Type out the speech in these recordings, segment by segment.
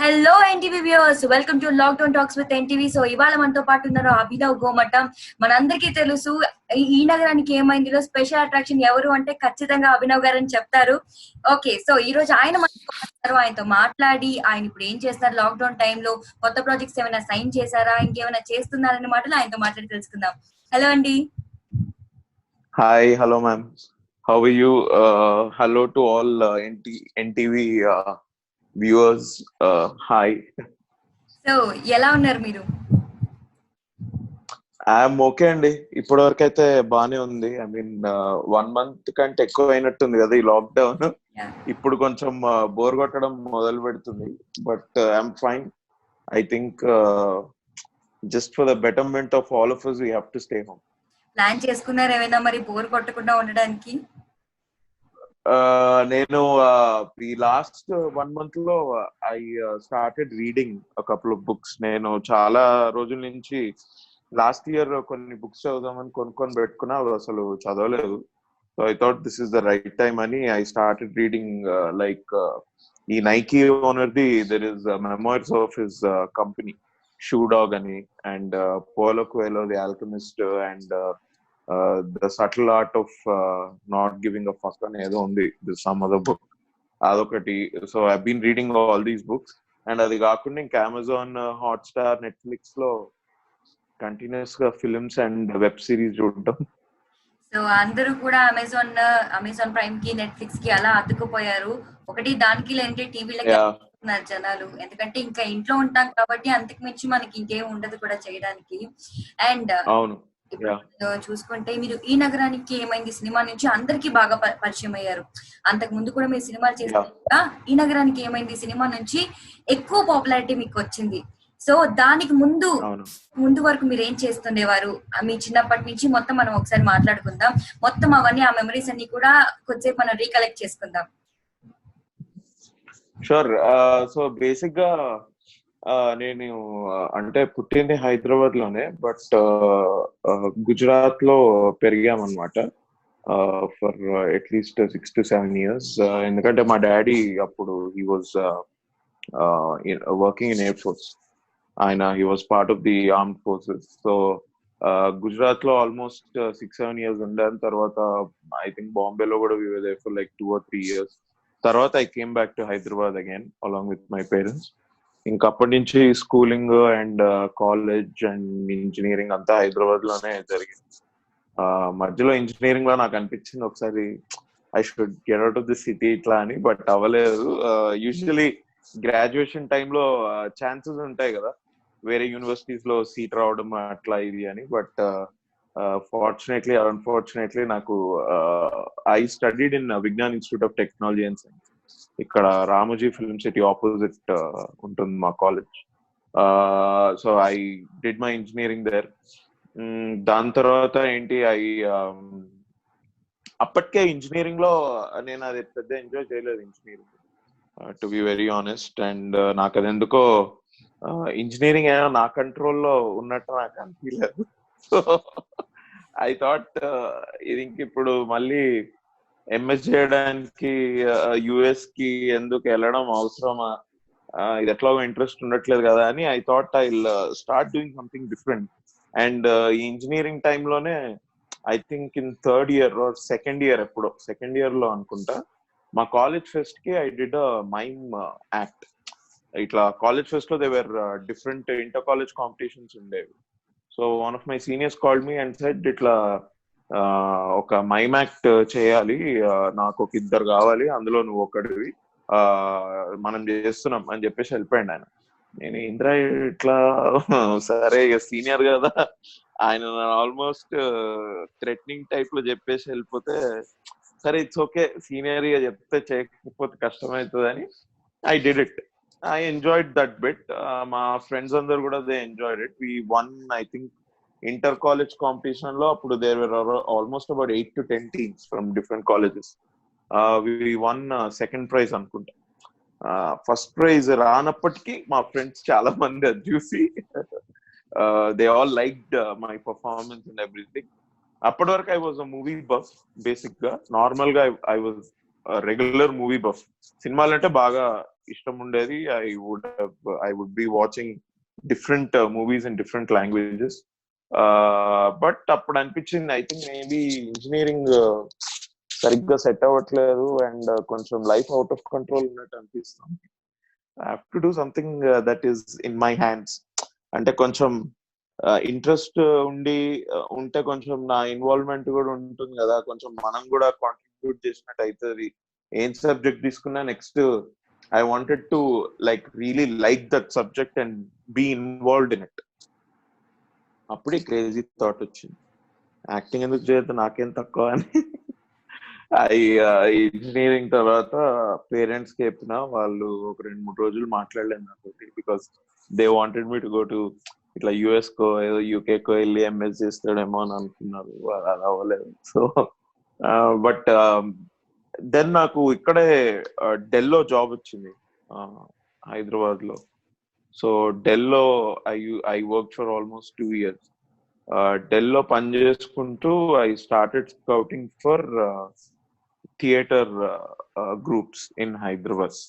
Hello NTV viewers, welcome to lockdown talks with NTV. So ఇవాళ మనతో పాటు ఉన్నారు అభినవ్ గోమటం. మనందరికీ తెలుసు ఈ నగరానికి ఏమైందిలో స్పెషల్ అట్రాక్షన్ ఎవరు అంటే ఖచ్చితంగా అభినవ్ గారు అని చెప్తారు. ఓకే, సో ఈ రోజు ఆయన మనతో ఉన్నారు. ఆయనతో మాట్లాడి ఆయన ఇప్పుడు ఏం చేస్తారు, లాక్డౌన్ టైంలో కొత్త ప్రాజెక్ట్స్ ఏమైనా సైన్ చేశారా, ఇంకేమైనా చేస్తున్నారని మాటలు ఆయనతో మాట్లాడి తెలుసుకుందాం. హలో అండి. Hi, hello, ma'am. How are you? Hello to all NTV viewers. Hi. So ఎలా ఉన్నారు మీరు? I'm okay అండి. ఇప్పటి వరకు అయితే బానే ఉంది. ఐ మీన్ 1 month కంటే ఎక్కువ అయినట్టుంది కదా ఈ లాక్డౌన్. ఇప్పుడు కొంచెం బోర్ కొట్టడం మొదలు పెడుతుంది. But I'm fine. I think just for the betterment of all of us we have to stay home. Plan చేసుకున్నారు ఏమైనా మరి బోర్ కొట్టకుండా ఉండడానికి? నేను ఈ లాస్ట్ 1 month లో I started reading couple of books. నేను చాలా రోజుల నుంచి లాస్ట్ ఇయర్ కొన్ని బుక్స్ చదువుదామని కొనుక్కొని పెట్టుకున్నా, అవి అసలు చదవలేదు. So I thought this is the right time అని ఐ స్టార్టెడ్ రీడింగ్. లైక్ ఈ Nike owner the there is memoirs of his company Shoe Dog అని, and Paulo Coelho the Alchemist, and the Subtle Art of Not Giving a Fuck అని ఏదో ఉంది, some other book, అదొకటి. So I been reading all these books. And అది కాకుండా ఇంకా Amazon Hotstar, Netflix లో continuous గా ఫిల్మ్స్ అండ్ వెబ్ సిరీస్ చూడటం. సో అందరూ కూడా అమెజాన్ ప్రైమ్ కి, నెట్ఫ్లిక్స్ కి అలా అతుక్కుపోయారు. ఒకటి దానికి లేదంటే టీవీలకి జనాలు, ఎందుకంటే ఇంకా ఇంట్లో ఉంటాం కాబట్టి అంతకు మించి మనకి ఇంకేం ఉండదు కూడా చేయడానికి. అండ్ అవును, చూసుకుంటే మీరు ఈ నగరానికి ఏమైంది సినిమా నుంచి అందరికి బాగా పరిచయం అయ్యారు. అంతకు ముందు కూడా మీరు సినిమాలు చేసిన ఈ నగరానికి ఏమైంది సినిమా నుంచి ఎక్కువ పాపులారిటీ మీకు వచ్చింది. సో దానికి ముందు వరకు మీరు ఏం చేస్తుండేవారు, మీ చిన్నప్పటి నుంచి మొత్తం మనం ఒకసారి మాట్లాడుకుందాం. మొత్తం అవన్నీ ఆ మెమరీస్ అన్ని కూడా కొద్దిసేపు మనం రీకలెక్ట్ చేసుకుందాం. షూర్. సో బేసిక్ గా నేను అంటే పుట్టింది హైదరాబాద్ లోనే, బట్ గుజరాత్ లో పెరిగామన్నమాట ఫర్ అట్లీస్ట్ 6 to 7 years. ఎందుకంటే మా డాడీ అప్పుడు he was working in air force. he was part of the armed forces. So Gujarat లో ఆల్మోస్ట్ 6-7 years ఉండాను. తర్వాత ఐ థింక్ బాంబే లో కూడా we were there for like 2 or 3 years. తర్వాత I came back to Hyderabad again along with my parents. ఇంకా అప్పటి నుంచి schooling and college and engineering అంతా హైదరాబాద్ లోనే జరిగింది. మధ్యలో ఇంజనీరింగ్ లో నాకు అనిపించింది ఒకసారి I should get out of the city ఇట్లా అని, బట్ అవ్వలేదు. యూజువలీ గ్రాడ్యుయేషన్ టైంలో ఛాన్సెస్ ఉంటాయి కదా వేరే యూనివర్సిటీస్ లో సీట్ రావడం అట్లా ఇది అని, బట్ ఫార్చునేట్లీ ఆర్ అన్ఫార్చునేట్లీ నాకు I studied in Vignan Institute of Technology and Science. ఇక్కడ రామోజీ ఫిల్మ్ సిటీ ఆపోజిట్ ఉంటుంది మా college. So I did my engineering there. దాని తర్వాత ఏంటి, అప్పటికే ఇంజనీరింగ్ లో నేను అది పెద్ద ఎంజాయ్ చేయలేదు engineering, to be very honest. And నాకు అది ఎందుకో ఇంజనీరింగ్ అయినా నా కంట్రోల్లో ఉన్నట్టు నాకు అనిపించలేదు. సో ఐ థాట్ ఇది ఇంక ఇప్పుడు మళ్ళీ ఎంఎస్ చేయడానికి యుఎస్ కి ఎందుకు వెళ్ళడం అవసరమా, ఇది ఎట్లాగో ఇంట్రెస్ట్ ఉండట్లేదు కదా అని I thought I start doing something different. And ఈ ఇంజనీరింగ్ టైంలోనే I think in third year are second year లో అనుకుంటా, మా కాలేజ్ ఫెస్ట్ కి I did a mime act. ఇట్లా కాలేజ్ ఫెస్ట్ లో దేవర్ డిఫరెంట్ ఇంటర్ కాలేజ్ కాంపిటీషన్స్ ఉండేవి. So one of my seniors called me and said ఇట్లా ఒక మైమ్ యాక్ట్ చేయాలి, నాకు ఒక 2 కావాలి, అందులో నువ్వు ఒకటివి, మనం చేస్తున్నాం అని చెప్పేసి వెళ్ళిపోయాడు ఆయన. నేను ఇంద్రా ఇట్లా సరే ఇక సీనియర్ కదా, ఆయన ఆల్మోస్ట్ థ్రెటనింగ్ టైప్ లో చెప్పేసి వెళ్ళిపోతే, సరే ఇట్స్ ఓకే సీనియర్ గా చెప్తే చేయకపోతే కష్టమవుతుంది అని I did it. I enjoyed that bit. మా ఫ్రెండ్స్ అందరు కూడా they enjoyed it. We won, I think, inter college competition లో అప్పుడు there were almost about 8 to 10 teams from different colleges. We won second prize అనుకుంటా. First prize రానప్పటికీ మా friends చాలా మంది అది చూసి they all liked my performance and everything. అప్పటి వరకు I was a movie buff. Basic గా నార్మల్ గా I was regular movie buff. సినిమాలు అంటే బాగా ఇష్టం ఉండేది. I would be watching different movies in different languages. But అప్పుడు అనిపించింది, ఐ థింక్ మేబీ ఇంజనీరింగ్ సరిగ్గా సెట్ అవ్వట్లేదు అండ్ కొంచెం లైఫ్ అవుట్ ఆఫ్ కంట్రోల్ ఉన్నట్టు అనిపిస్తుంది. I have to do something that is in my hands. అంటే కొంచెం ఇంట్రెస్ట్ ఉంటే కొంచెం నా ఇన్వాల్వ్మెంట్ కూడా ఉంటుంది కదా, కొంచెం మనం కూడా కాంట్రిబ్యూట్ చేసినట్టు అవుతుంది. ఏం సబ్జెక్ట్ తీసుకున్నా next I wanted to like really like that subject and be involved in it. అప్పుడే క్రేజీ థాట్ వచ్చింది, యాక్టింగ్ ఎందుకు చేయొద్దు, నాకేం తక్కువ అని. ఇంజనీరింగ్ తర్వాత పేరెంట్స్ కి చెప్పిన, వాళ్ళు ఒక 2-3 రోజులు మాట్లాడలేదు నాతో, because they wanted me to go to ఇట్లా యుఎస్ కో ఏదో యూకే కో వెళ్ళి ఎంఎస్ చేస్తాడేమో అని అనుకున్నారు. అది అవ్వలేదు. సో బట్ దెన్ నాకు ఇక్కడే డెల్లో జాబ్ వచ్చింది, హైదరాబాద్ లో. సో డెల్లో I work for almost 2 years. డెల్లో పని చేసుకుంటూ I started scouting for theatre groups in Hyderabad.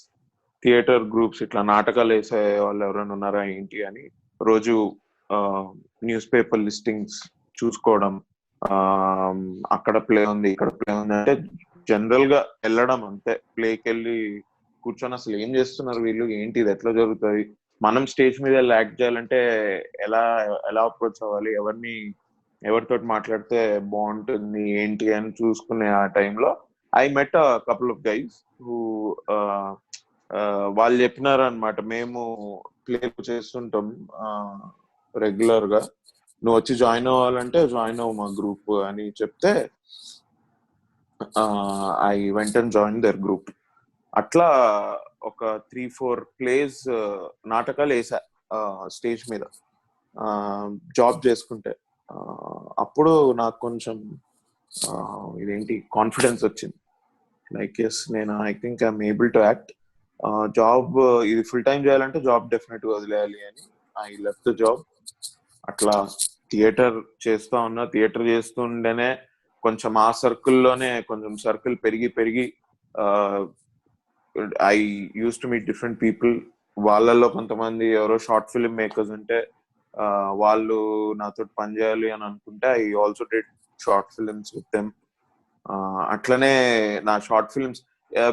Theatre groups ఇట్లా నాటకాలు వేసే వాళ్ళు ఎవరైనా ఉన్నారా ఏంటి అని రోజు న్యూస్ పేపర్ లిస్టింగ్స్ చూసుకోవడం, అక్కడ ప్లే ఉంది ఇక్కడ ప్లే ఉంది అంటే జనరల్ గా వెళ్ళడం అంతే. ప్లేకి వెళ్ళి కూర్చొని అసలు ఏం చేస్తున్నారు వీళ్ళు, ఏంటి ఇది ఎట్లా జరుగుతుంది, మనం స్టేజ్ మీద యాక్ట్ చేయాలంటే ఎలా ఎలా అప్రోచ్ అవ్వాలి, ఎవరితో మాట్లాడితే బాగుంటుంది ఏంటి అని చూసుకునే ఆ టైంలో I met a couple of guys who వాళ్ళు చెప్పినారు అనమాట, మేము ప్లే చేస్తుంటాం రెగ్యులర్ గా, నువ్వు వచ్చి జాయిన్ అవ్వాలంటే జాయిన్ అవ్వు మా గ్రూప్ అని చెప్తే I went and join there group. అట్లా ఒక 3-4 ప్లేస్ నాటకాలు వేసా స్టేజ్ మీద జాబ్ చేసుకుంటే. అప్పుడు నాకు కొంచెం ఇదేంటి కాన్ఫిడెన్స్ వచ్చింది, లైక్ ఎస్ నేను I think I'm able to act. Job ఇది ఫుల్ టైం చేయాలంటే జాబ్ డెఫినెట్ గా వదిలేయాలి అని ఐ లెఫ్ట్ ద జాబ్. అట్లా థియేటర్ చేస్తుండేనే కొంచెం ఆ సర్కిల్లోనే కొంచెం సర్కిల్ పెరిగి పెరిగి I use to meet different people. వాళ్ళల్లో కొంతమంది ఎవరో షార్ట్ ఫిల్మ్ మేకర్స్ ఉంటే వాళ్ళు నాతో పని చేయాలి అని అనుకుంటే I also did short films with them. అట్లనే నా షార్ట్ ఫిల్మ్స్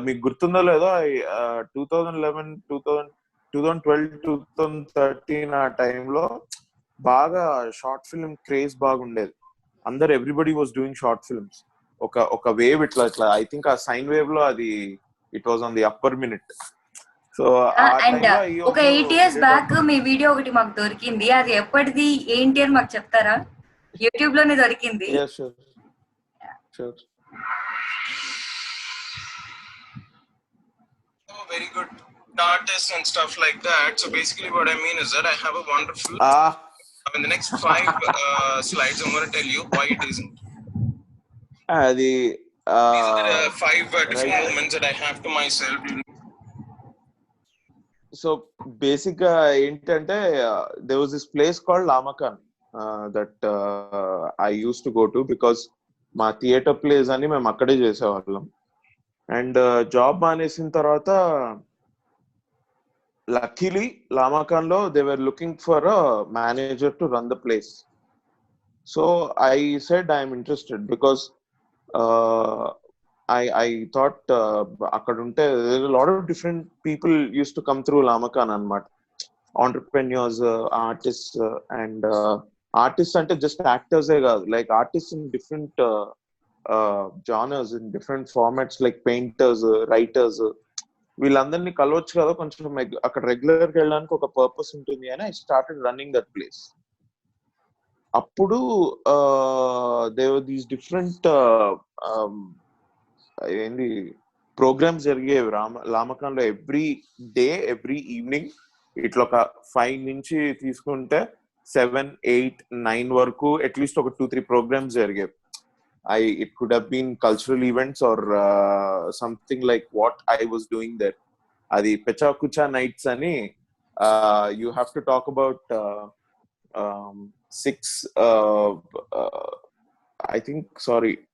మీకు గుర్తుందో లేదో 2011, 2012, 2013 ఆ టైంలో బాగా షార్ట్ ఫిల్మ్ క్రేజ్ బాగుండేది. అందరు everybody was doing short films. ఒక వేవ్ ఇట్లా ఐ థింక్ ఆ సైన్ వేవ్ లో అది it was on the upper minute. So and ఒక 8 years బ్యాక్ మీ వీడియో ఒకటి మాకు దొరికింది, అది ఎప్పటిది ఏంటి అని మాకు చెప్తారా? యూట్యూబ్ లోనే దొరికింది. Very good artists and stuff like that. So basically what I mean is that I have a wonderful in the next 5 slides I'm going to tell you why it isn't. These are the 5 different moments that I have to myself. So basically ఏంటంటే there was this place called Lamakan that I used to go to because మా theatre place అని మేము అక్కడే చేసేవాళ్ళం. And job మానేసిన తర్వాత luckily Lamakaan లో they were looking for a manager to run the place. So I said I'm interested because I thought అక్కడ ఉంటే lot of different people use to come through Lamakaan అన్నమాట. Entrepreneurs, artist. అండ్ ఆర్టిస్ట్ అంటే just యాక్టర్సే కాదు, like artist in different genres, in different formats, like painters, writers, వీళ్ళందరినీ కలవచ్చు కదా. కొంచెం అక్కడ రెగ్యులర్ గా వెళ్ళడానికి ఒక పర్పస్ ఉంటుంది అని I started running that place. అప్పుడు దేవర్ దీస్ డిఫరెంట్ ఏంటి ప్రోగ్రామ్స్ జరిగేవి లామకాన్ లో ఎవ్రీ డే, ఎవ్రీ ఈవినింగ్. ఇట్లా ఒక 5 నుంచి తీసుకుంటే 7, 8, 9 వరకు అట్లీస్ట్ ఒక 2-3 ప్రోగ్రామ్స్ జరిగేవి. It could have been cultural events or something like what I was doing there. Adi Pecha Kucha nights ani you have to talk about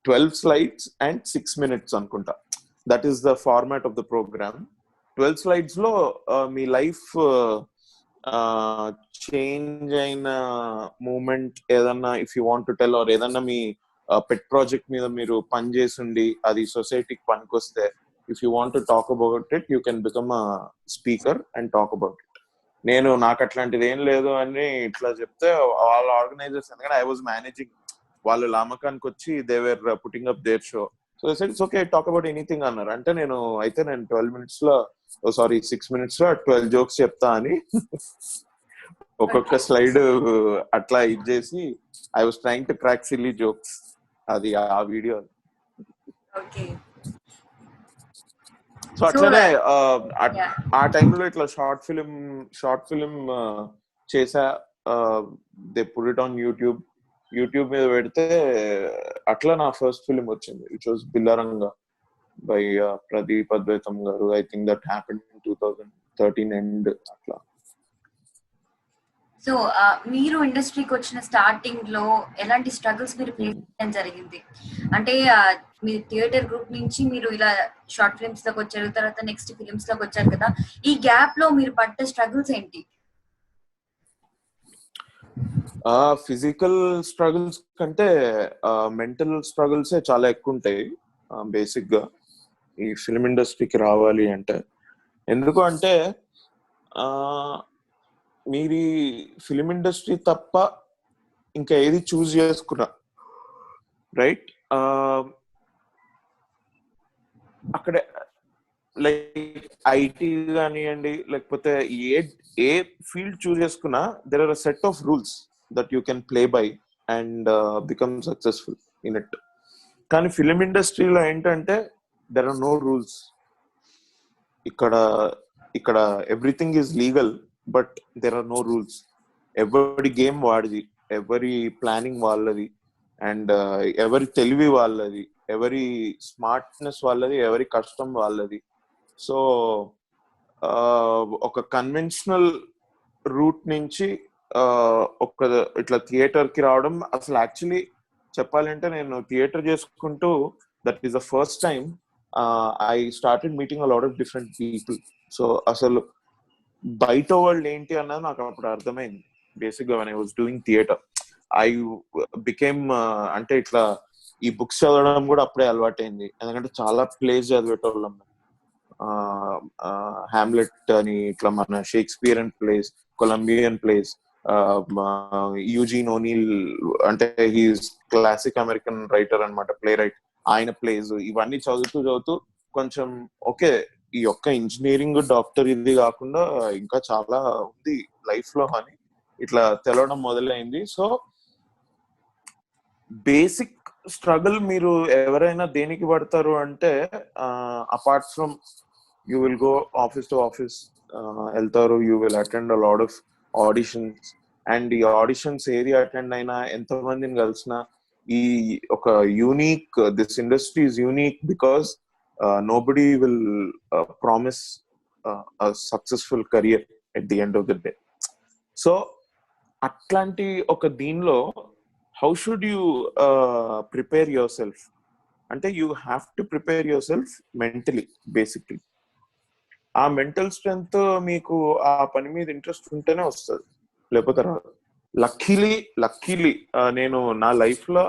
12 slides and 6 minutes anukunta. That is the format of the programme. 12 slides లో మీ life change అయిన moment ఏదన్నా if you want to tell, or ఏదన్నా మీ పెట్ project మీద మీరు పని చేసిండి అది సొసైటీకి పనికొస్తే, if you want to talk about it you can become a speaker and talk about it. నేను నాకు అట్లాంటిది ఏం లేదు అని ఇట్లా చెప్తే వాళ్ళ ఆర్గనైజర్స్, ఎందుకంటే ఐ వాజ్ మేనేజింగ్, వాళ్ళు లామకానికి వచ్చి they were putting up their show. So it's okay talk about anything అన్నారు. అంటే నేను 12 minutes లో 6 minutes లో 12 jokes చెప్తా అని ఒక్కొక్క స్లైడ్ అట్లా ఇచ్చేసి I was trying to crack silly jokes. అది ఆ వీడియో. సో అట్లనే ఆ టైంలో ఇట్లా షార్ట్ ఫిలిం చేసా. They put it on YouTube మీద పెడితే అట్లా నా ఫస్ట్ ఫిలిం వచ్చింది, which was Billaranga by Pradeep అద్వైతం గారు. I think that happened in 2013 end అట్లా. సో మీరు ఇండస్ట్రీకి వచ్చిన స్టార్టింగ్ లో ఎలాంటి స్ట్రగుల్స్ మీరు ఫేస్ చేయడం జరిగింది? అంటే మీరు థియేటర్ గ్రూప్ నుంచి మీరు ఇలా షార్ట్ ఫిల్మ్స్ లోకి వచ్చారు, తర్వాత నెక్స్ట్ ఫిలిమ్స్ లోకి వచ్చారు కదా, ఈ గ్యాప్ లో మీరు పడ్డ స్ట్రగుల్స్ ఏంటి? ఫిజికల్ స్ట్రగుల్స్ కంటే మెంటల్ స్ట్రగుల్సే చాలా ఎక్కువ ఉంటాయి బేసిక్ గా ఈ ఫిల్మ్ ఇండస్ట్రీకి రావాలి అంటే. ఎందుకు అంటే మీరు ఫిలిం ఇండస్ట్రీ తప్ప ఇంకా ఏది చూస్ చేసుకున్నా రైట్, అక్కడ లైక్ ఐటీ కానివ్వండి లేకపోతే ఏ ఫీల్డ్ చూస్ చేసుకున్నా there are a set of rules that you can play by and become successful in it. కానీ ఫిలిం ఇండస్ట్రీలో ఏంటంటే దెర్ ఆర్ నో రూల్స్. ఇక్కడ everything is legal but there are no rules. ఎవరి game వాడిది, ఎవరి planning వాళ్ళది, and ఎవరి తెలివి వాళ్ళది, ఎవరి స్మార్ట్నెస్ వాళ్ళది, ఎవరి కష్టం వాళ్ళది. సో ఒక కన్వెన్షనల్ రూట్ నుంచి ఒక ఇట్లా థియేటర్ కి రావడం, అసలు యాక్చువల్లీ చెప్పాలంటే నేను థియేటర్ చేసుకుంటూ that is the first time I started meeting a lot of different people. So అసలు బయట వరల్డ్ ఏంటి అన్నది నాకు అప్పుడు అర్థమైంది. బేసిక్ గా when I was doing theater I became అంటే ఇట్లా ఈ బుక్స్ చదవడం కూడా అప్పుడే అలవాటైంది. ఎందుకంటే చాలా ప్లేస్ చదివేటోళ్ళం. హామ్లెట్ అని ఇట్లా మన Shakespearean plays, Colombian plays, Eugene O'Neill అంటే హీస్ క్లాసిక్ అమెరికన్ రైటర్ అనమాట, ప్లే రైట్, ఆయన ప్లేస్ ఇవన్నీ చదువుతూ కొంచెం ఓకే ఈ యొక్క ఇంజనీరింగ్ డాక్టర్ ఇది కాకుండా ఇంకా చాలా ఉంది లైఫ్ లో అని ఇట్లా తెలవడం మొదలైంది. సో బేసిక్ స్ట్రగుల్ మీరు ఎవరైనా దేనికి పడతారు అంటే apart from you will go office to office వెళ్తారు, you will attend a lot of auditions. And ఈ ఆడిషన్స్ ఏది అటెండ్ అయినా ఎంతమందిని కలిసినా ఈ ఒక unique, this industry is unique because nobody will promise a successful career at the end of the day. So atlanti oka deenlo how should you prepare yourself ante you have to prepare yourself mentally basically. ఆ mental strength మీకు ఆ పని మీద interest ఉంటేనే వస్తుంది, లేకపోతే రాదు. Luckily నేను నా లైఫ్ లో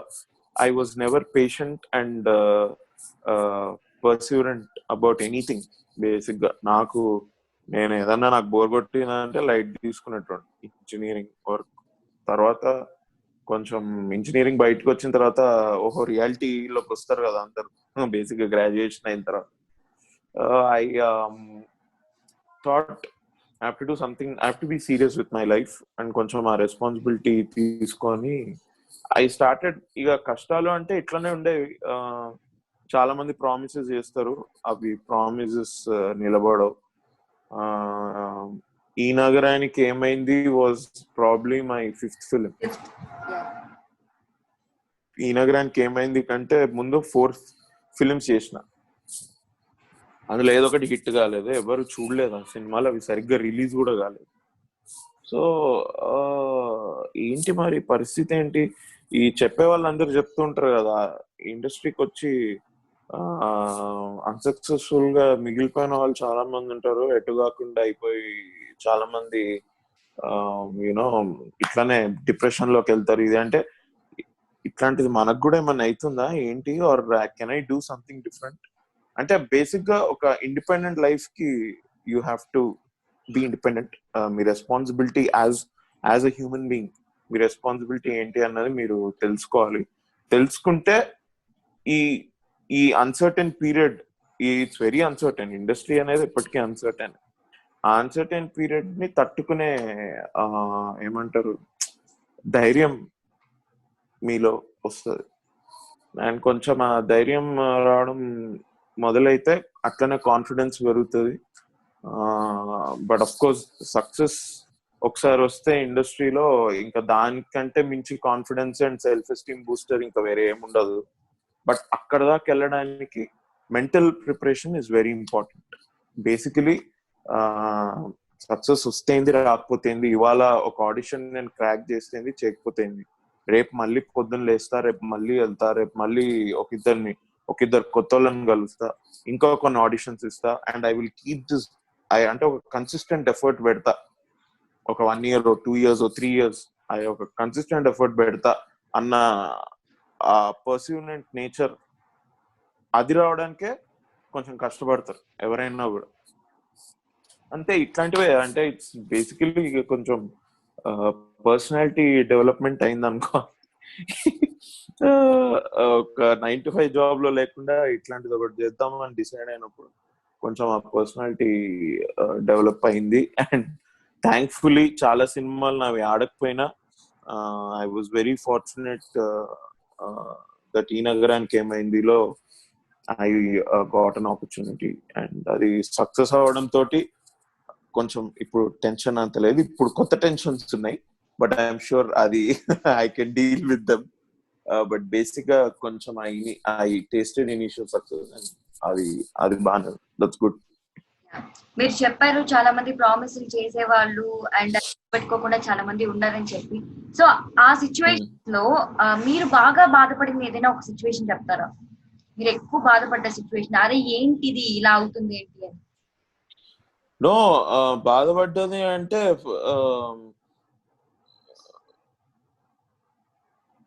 I was never patient and perseverant about anything. Basic గా నేను ఏదన్నా నాకు బోర్ కొట్టిందంటే లైట్ తీసుకున్నట్టు ఇంజనీరింగ్ వర్క్. తర్వాత కొంచెం ఇంజనీరింగ్ బయటకు వచ్చిన తర్వాత ఓహో రియాలిటీలోకి వస్తారు కదా అందరు బేసిక్ గా గ్రాడ్యుయేషన్ అయిన తర్వాత. I thought I have to do something, I have to be serious with my life and కొంచెం ఆ రెస్పాన్సిబిలిటీ తీసుకొని ఐ స్టార్టెడ్. ఇక కష్టాలు అంటే ఇట్లానే ఉండేవి. చాలా మంది ప్రామిసెస్ చేస్తారు, అవి ప్రామిసెస్ నిలబడవు. ఈ నగరానికి ఏమైంది was probably my 5th film. ఈ నగరానికి ఏమైంది కంటే ముందు 4 ఫిలిమ్స్ చేసిన, అందులో ఏదో ఒకటి హిట్ కాలేదు, ఎవరు చూడలేదు ఆ సినిమాలు, అవి సరిగ్గా రిలీజ్ కూడా కాలేదు. సో ఏంటి మరి పరిస్థితి ఏంటి? ఈ చెప్పే వాళ్ళందరూ చెప్తుంటారు కదా, ఇండస్ట్రీకి వచ్చి అన్సక్సెస్ఫుల్ గా మిగిలిపోయిన వాళ్ళు చాలా మంది ఉంటారు. ఎటు కాకుండా అయిపోయి చాలా మంది యూనో ఇట్లానే డిప్రెషన్ లోకి వెళ్తారు. ఇది అంటే ఇట్లాంటిది మనకు కూడా ఏమన్నా అవుతుందా ఏంటి, or can I do something different? అంటే బేసిక్ గా ఒక ఇండిపెండెంట్ లైఫ్ కి you have to be independent. మీ responsibility as a human being, మీ రెస్పాన్సిబిలిటీ ఏంటి అన్నది మీరు తెలుసుకోవాలి. తెలుసుకుంటే ఈ ఈ uncertain period, it's very uncertain, industry అనేది ఇప్పటికీ అన్సర్టెన్. ఆ అన్సర్టెన్ పీరియడ్ ని తట్టుకునే ఏమంటారు ధైర్యం మీలో వస్తుంది. అండ్ కొంచెం ఆ ధైర్యం రావడం మొదలైతే అట్లనే కాన్ఫిడెన్స్ పెరుగుతుంది. బట్ అఫ్ కోర్స్ సక్సెస్ ఒకసారి వస్తే ఇండస్ట్రీలో ఇంకా దానికంటే మించి confidence and self esteem booster ఇంకా వేరే ఏముండదు. బట్ అక్కడ దాకా వెళ్ళడానికి mental preparation is very important. Basically success వస్తేంది రాకపోతేంది, ఇవాళ ఒక ఆడిషన్ నేను క్రాక్ చేస్తేంది చేయకపోతేంది, రేపు మళ్ళీ పొద్దున్న లేస్తా, రేపు మళ్ళీ వెళ్తా, రేపు మళ్ళీ ఒక ఇద్దరు కొత్త వాళ్ళని కలుస్తా, ఇంకా కొన్ని ఆడిషన్స్ ఇస్తా, and I will keep this. అంటే ఒక కన్సిస్టెంట్ ఎఫర్ట్ పెడతా. ఒక 1 year 2 years 3 years ఒక కన్సిస్టెంట్ ఎఫర్ట్ పెడతా అన్న ఆ పర్సీవెంట్ నేచర్, అది రావడానికే కొంచెం కష్టపడతారు ఎవరైనా కూడా. అంతే, ఇట్లాంటివే. అంటే ఇట్స్ బేసికలీ కొంచెం పర్సనాలిటీ డెవలప్మెంట్ అయింది అనుకో. ఒక 9 to 5 జాబ్ లో లేకుండా ఇట్లాంటిది ఒకటి చేద్దాం అని డిసైడ్ అయినప్పుడు కొంచెం ఆ పర్సనాలిటీ డెవలప్ అయింది. అండ్ థ్యాంక్ఫుల్లీ చాలా సినిమాలు నావి ఆడకపోయినా I was very fortunate that ఈ నగరానికి ఏమైందిలో I got an opportunity. And అది సక్సెస్ అవ్వడం తోటి కొంచెం ఇప్పుడు టెన్షన్ అంత లేదు. ఇప్పుడు కొత్త టెన్షన్స్ ఉన్నాయి, బట్ ఐఎమ్ షూర్ అది I can deal with them. But basic గా కొంచెం ఐ టేస్టెడ్ ఇనిషియల్ సక్సెస్, అది బాగా, దట్స్ గుడ్. మీరు చెప్పారు చాలా మంది ప్రామిసులు చేసేవాళ్ళు అండ్ పెట్టుకోకుండా చాలా మంది ఉన్నారని చెప్పి. సో ఆ సిచ్యువేషన్ లో మీరు బాగా బాధపడింది ఏదైనా ఒక సిచ్యువేషన్ చెప్తారా? మీరు ఎక్కువ బాధపడ్డ సిచ్యువేషన్, అరే ఏంటిది ఇలా అవుతుంది ఏంటి అని? నో, బాధపడ్డది అంటే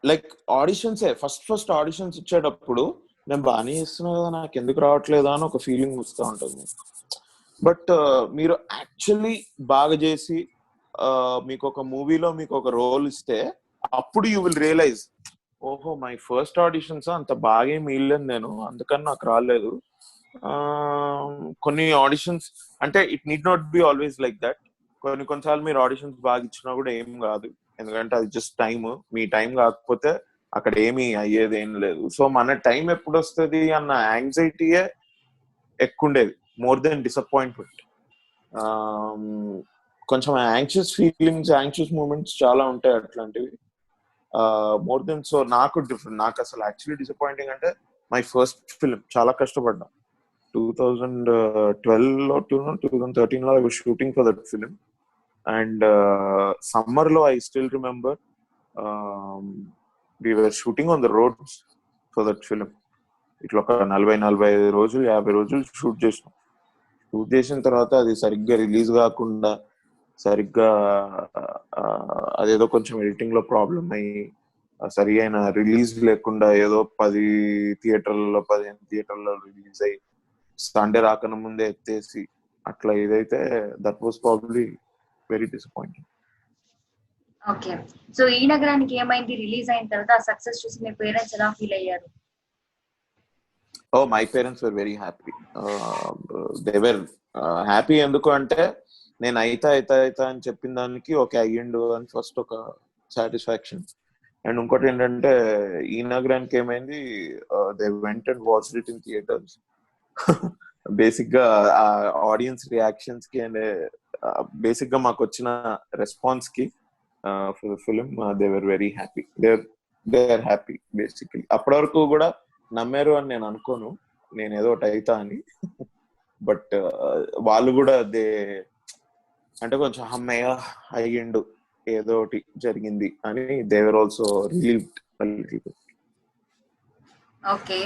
లైక్ ఆడిషన్సే. ఫస్ట్ ఆడిషన్స్ ఇచ్చేటప్పుడు నేను బాగానే చేస్తున్నా కదా, నాకు ఎందుకు రావట్లేదా అని ఒక ఫీలింగ్ వస్తూ ఉంటుంది. బట్ మీరు యాక్చువల్లీ బాగా చేసి మీకు ఒక మూవీలో మీకు ఒక రోల్ ఇస్తే అప్పుడు యూ విల్ రియలైజ్, ఓహో మై ఫస్ట్ ఆడిషన్స్ అంత బాగా మిగిలేదు నేను, అందుకని నాకు రాలేదు. కొన్ని ఆడిషన్స్ అంటే it need not be always like that. కొన్నిసార్లు మీరు ఆడిషన్స్ బాగా ఇచ్చినా కూడా ఏం కాదు, ఎందుకంటే అది జస్ట్ టైమ్. మీ టైం కాకపోతే అక్కడ ఏమి అయ్యేది ఏం లేదు. సో మన టైం ఎప్పుడు వస్తుంది అన్న యాంగ్జైటీయే ఎక్కువ ఉండేది, మోర్ దెన్ డిసప్పాయింట్మెంట్. కొంచెం యాంగ్షియస్ ఫీలింగ్స్, యాంగ్షియస్ మూమెంట్స్ చాలా ఉంటాయి అట్లాంటివి. మోర్ దెన్, సో నాకు డిఫరెంట్. నాకు అసలు యాక్చువల్లీ డిసప్పాయింటింగ్ అంటే మై ఫస్ట్ ఫిల్మ్ చాలా కష్టపడ్డా. 2012 2013 I was shooting for that film, and summer lo I still remember we were shooting on the roads for that film. ఇట్లా ఒక 40-45 రోజులు 50 రోజులు షూట్ చేసిన తర్వాత అది సరిగ్గా రిలీజ్ కాకుండా, సరిగ్గా అదేదో కొంచెం ఎడిటింగ్ లో ప్రాబ్లం అయ్యి సరి అయిన రిలీజ్ లేకుండా ఏదో 15 థియేటర్లలో రిలీజ్ అయ్యి సండే రాకన ముందే ఎత్తేసి అట్లా ఇదైతే that was probably very disappointing. Okay, so ఈ నగరానికి ఏమైంది రిలీజ్ అయిన తర్వాత ఆ సక్సెస్ చూసి మీ పేరెంట్స్ ఎలా ఫీల్ అయ్యారు? Oh, my parents were very happy. They were happy ఎందుకు అంటే నేను అయితా అని చెప్పిన దానికి ఓకే అయ్యిండు అని ఫస్ట్ ఒక సాటిస్ఫాక్షన్. అండ్ ఇంకోటి ఏంటంటే ఈ నగరానికి ఏమైంది, they went and watched it in theatres. Basic గా ఆ ఆడియన్స్ రియాక్షన్స్ కి అండ్ బేసిక్ గా మాకు వచ్చిన రెస్పాన్స్ కి for the film they were very happy. They are happy basically. అప్పటి వరకు కూడా నమ్మారు అని నేను అనుకోను, నేను ఏదో ఒకటి అవుతా అని. బట్ వాళ్ళు కూడా అంటే కొంచెం అమ్మయ్య అయ్యిండు, ఏదో ఒకటి జరిగింది అని they were also relieved. Okay.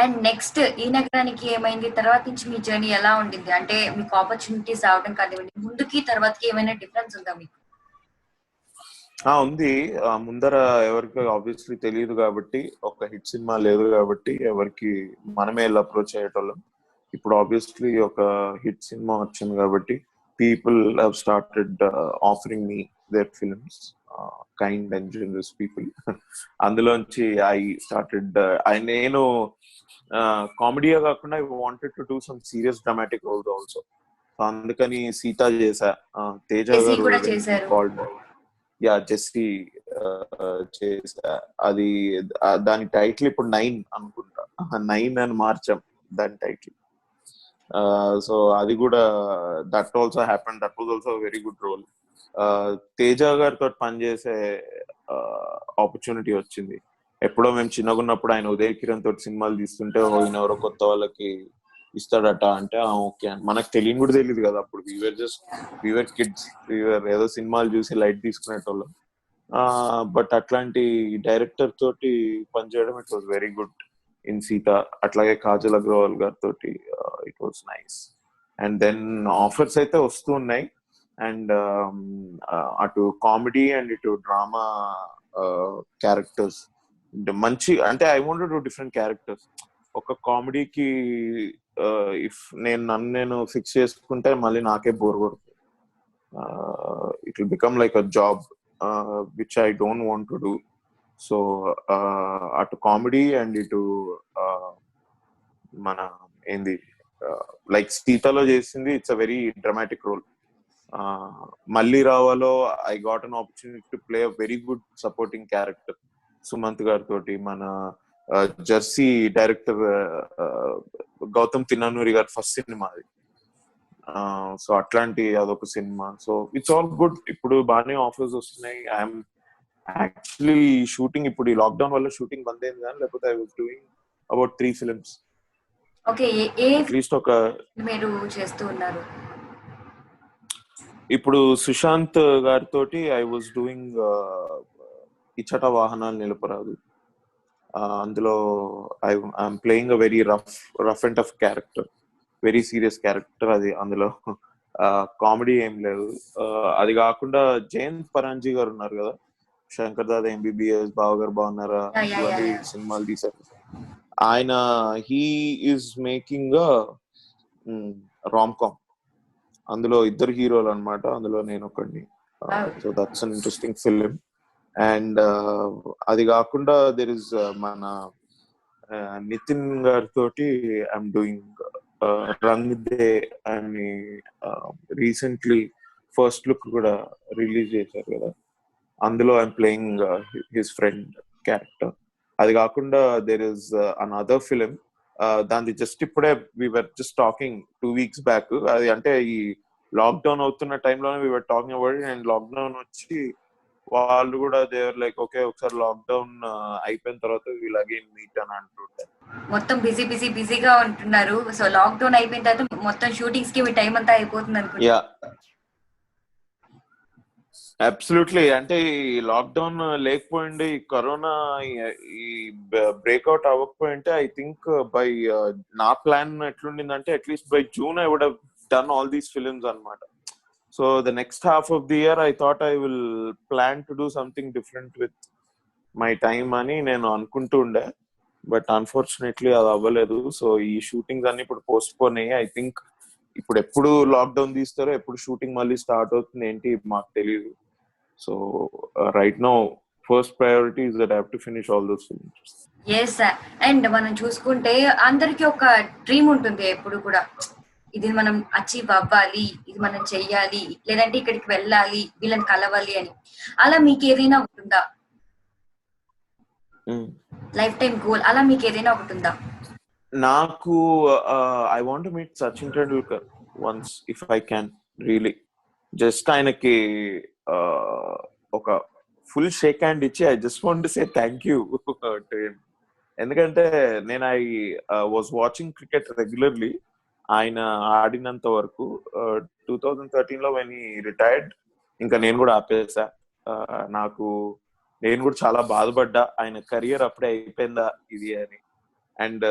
And next ఈ నగరానికి ఏమైంది? తర్వాత నుంచి మీ జర్నీ ఎలా ఉండింది? అంటే మీకు ఆపర్చునిటీస్ రావడం కానివ్వండి, ముందుకి తర్వాతకి ఏమైనా డిఫరెన్స్ ఉందా మీకు? ఉంది. ముందర ఎవరికి ఆబ్వియస్లీ తెలియదు కాబట్టి, ఒక హిట్ సినిమా లేదు కాబట్టి ఎవరికి మనమే వెళ్ళి అప్రోచ్ అయ్యేటోళ్ళం. ఇప్పుడు ఆబ్వియస్లీ ఒక హిట్ సినిమా వచ్చింది కాబట్టి people have started offering me their films, kind and generous people. అందులోంచి ఐ స్టార్టెడ్, నేను కామెడీయే కాకుండా I wanted to do some serious dramatic roles also. అందుకని సీత చేశా. తేజ జెస్సీ గారు కూడా చేశారు. కాల్డ్ జెస్సీ చేశా. అది దాని టైటిల్ ఇప్పుడు 9 అనుకుంటా. 9 అని మార్చాం దాని టైటిల్. సో అది కూడా that also happen. That was also very good role. Teja గారితో పనిచేసే ఆపర్చునిటీ వచ్చింది. ఎప్పుడో మేము చిన్నగా ఉన్నప్పుడు ఆయన ఉదయ్ కిరణ్ తోటి సినిమాలు తీస్తుంటే ఈయన ఎవరో కొత్త వాళ్ళకి ఇస్తాడట అంటే ఓకే అని. మనకు తెలియని కూడా తెలియదు కదా అప్పుడు. వీవర్ కిడ్స్, వీవర్ ఏదో సినిమాలు చూసి లైట్ తీసుకునేటోళ్ళం. బట్ అట్లాంటి డైరెక్టర్ తోటి పనిచేయడం it was very good in Sita. అట్లాగే కాజల్ అగర్వాల్ గారితో it was nice. And then offers అయితే వస్తూ ఉన్నాయి. అండ్ అటు కామెడీ అండ్ ఇటు డ్రామా క్యారెక్టర్స్ మంచి, అంటే I want to do different characters. ఒక కామెడీకి ఇఫ్ నేను ఫిక్స్ చేసుకుంటే మళ్ళీ నాకే బోర్ కొడుతుంది. It will become like a job which I don't want to do. So అటు కామెడీ అండ్ ఇటు మన ఏంది లైక్ సీతలో చేసింది it's a very dramatic role. మళ్ళీ రావాలో I got an opportunity to play a very good supporting character Sumanth గారితో. మన జెర్సీ డైరెక్టర్ గౌతమ్ తిన్ననూరి గారి ఫస్ట్ సినిమా అది. సో అట్లాంటి అదొక cinema. So it's all good. ఇప్పుడు బాగానే ఆఫర్స్ వస్తున్నాయి. ఐఎమ్ యాక్చువల్లీ షూటింగ్ ఇప్పుడు ఈ లాక్డౌన్ వల్ల షూటింగ్ బంద్ అయింది కానీ లేకపోతే I was doing about 3 films. Okay. At least ఒక మీరు చేస్తూ ఉన్నారు? ఇప్పుడు సుశాంత్ గారితో ఐ వాజ్ డూయింగ్ ఇచ్చట వాహనాలు నిలపరాదు. అందులో I'm playing a very rough and tough character, very serious character. అది అందులో కామెడీ ఏం లేదు. అది కాకుండా జయంత్ పరాంజీ గారు ఉన్నారు కదా, శంకర్ దాదా ఎంబీబీఎస్, బావగారు బాగున్నారా ఇవన్నీ సినిమాలు తీశారు. ఆయన he is making rom com. అందులో ఇద్దరు హీరోలు అనమాట, అందులో నేను ఒకడిని. So that's an interesting film. And అది కాకుండా దెర్ ఇస్ మన నితిన్ గారితో ఐఎమ్ డూయింగ్ రంగ్ దే అని రీసెంట్లీ ఫస్ట్ లుక్ కూడా రిలీజ్ చేశారు కదా, అందులో I'm playing his friend character. అది కాకుండా there is an other film, దాన్ని జస్ట్ ఇప్పుడే we're just talking 2 weeks back. అది అంటే ఈ లాక్డౌన్ అవుతున్న టైంలోనే we are talking about it. And lockdown వచ్చి వాళ్ళు కూడా దేవర్ లైక్ ఓకే ఒకసారి లాక్డౌన్ అయిపోయిన తర్వాత వీళ్ళు అగైన్ మీట్ అని అంటుంటారు. మొత్తం బిజీగా ఉంటున్నారు. సో లాక్డౌన్ అయిపోయిన తర్వాత మొత్తం షూటింగ్స్ కి మీ టైం అంతా అయిపోతుంది అనుకుంటా. Yeah absolutely. అంటే ఈ లాక్డౌన్ లేకపోయింది, ఈ కరోనా ఈ బ్రేక్అవుట్ అవ్వకపోయింటే ఐ థింక్ బై నా ప్లాన్ ఎట్లుండిందంటే at least by June I would have done all these films అన్నమాట. So the next half of the year I thought I will plan to do something different with my time అని నేను అనుకుంటూ ఉండే. But unfortunately అది అవ్వలేదు. So ఈ shootings అన్ని ఇప్పుడు పోస్ట్ పోన్ అయ్యి ఐ థింక్ ఇప్పుడు ఎప్పుడు లాక్డౌన్ తీస్తారో ఎప్పుడు షూటింగ్ మళ్ళీ స్టార్ట్ అవుతుంది ఏంటి మాకు తెలియదు. So right now first priority is that I have to finish all those films. Yes. And మనం చూసుకుంటే అందరికి ఒక డ్రీమ్ ఉంటుంది ఎప్పుడు కూడా, ఇది మనం అచీవ్ అవ్వాలి, ఇది మనం చెయ్యాలి, లేదంటే ఇక్కడికి వెళ్ళాలి, వీళ్ళని కలవాలి అని. అలా మీకు ఏదైనా ఉంటుందా లైఫ్ టైం గోల్? అలా మీకు ఏదైనా ఒకటి ఉందా? నాకు I want to meet Sachin Tendulkar once if I can really. Just ఆయనకి ఒక ఫుల్ షేక్ హ్యాండ్ ఇచ్చి I just want to say thank you to him. ఎందుకంటే నేను I was watching cricket regularly ఆయన ఆడినంత వరకు. 2013 లో వెన్ హీ రిటైర్డ్ ఇంకా నేను కూడా ఆపేసా. నేను కూడా చాలా బాధపడ్డా ఆయన కెరియర్ అప్పుడే అయిపోయిందా ఇది అని. అండ్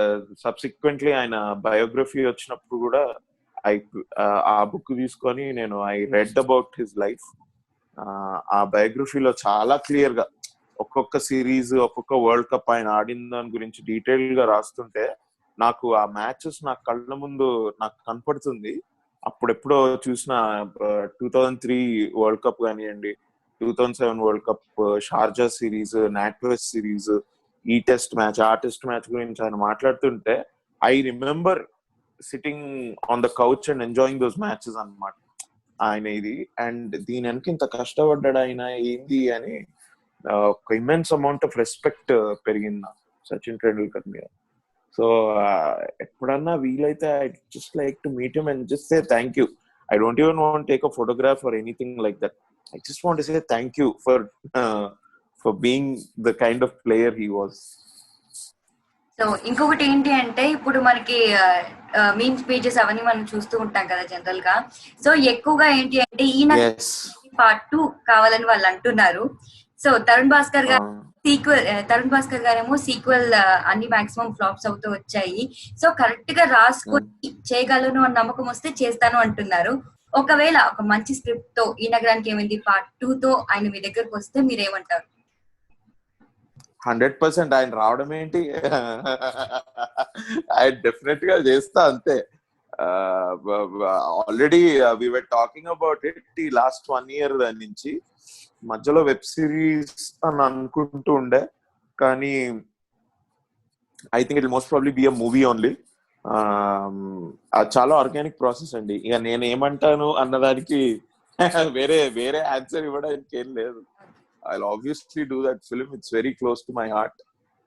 సబ్సిక్వెంట్లీ ఆయన బయోగ్రఫీ వచ్చినప్పుడు కూడా ఆ బుక్ తీసుకొని నేను I read about his life. ఆ బయోగ్రఫీలో చాలా క్లియర్ గా ఒక్కొక్క సిరీస్, ఒక్కొక్క వరల్డ్ కప్ ఆయన ఆడిన దాని గురించి డీటెయిల్ గా రాస్తుంటే నాకు ఆ మ్యాచెస్ నా కళ్ళ ముందు నాకు కనపడుతుంది. అప్పుడెప్పుడో చూసిన 2003 వరల్డ్ కప్ కానివ్వండి, 2007 world cup, Sharjah series, NatWest series, ఈ టెస్ట్ మ్యాచ్, ఆ టెస్ట్ మ్యాచ్ గురించి ఆయన మాట్లాడుతుంటే I remember sitting on the couch and enjoying those matches అన్నమాట. ఆయన ఇది అండ్ దీని వెనక ఇంత కష్టపడ్డాడు ఆయన ఏంది అని ఒక ఇమెన్స్ అమౌంట్ ఆఫ్ రెస్పెక్ట్ పెరిగింది సచిన్ టెండూల్కర్ మీద. సో ఎప్పుడన్నా వీలైతే I just like to meet him and just say thank you. I don't even want take a photograph or anything like that. I just want to say thank you for being the kind of player he was. So ఇంకొకటి ఏంటి అంటే ఇప్పుడు మనకి meme speeches అవన్నీ మనం చూస్తూ ఉంటాం కదా జనరల్ గా. సో ఎక్కువగా ఏంటి అంటే ఈయన పార్ట్ 2 కావాలని వాళ్ళు అంటున్నారు. సో తరుణ్ భాస్కర్ గారేమో సీక్వెల్ అన్ని మాక్సిమం ఫ్లాప్స్ అవుతూ వచ్చాయి. సో కరెక్ట్ గా రాసుకొని చేయగలను అని నమ్మకం వస్తే చేస్తాను అంటున్నారు. ఒకవేళ ఒక మంచి స్క్రిప్ట్ తో ఈ నగరానికి ఏమైంది పార్ట్ 2 తో ఆయన మీ దగ్గరకు వస్తే మీరేమంటారు? 100% ఆయన రావడం ఏంటి, ఆయన డెఫినెట్ గా చేస్తా అంతే. Already we were talking about it ఈ లాస్ట్ 1 year నుంచి. మధ్యలో వెబ్ సిరీస్ అని అనుకుంటూ ఉండే, కానీ I think it most probably be a movie only. అది చాలా ఆర్గానిక్ ప్రాసెస్ అండి. ఇక నేను ఏమంటాను అన్నదానికి వేరే వేరే ఆన్సర్ ఇవ్వడానికి ఏం లేదు. I'll obviously do that film. It's very close to my heart,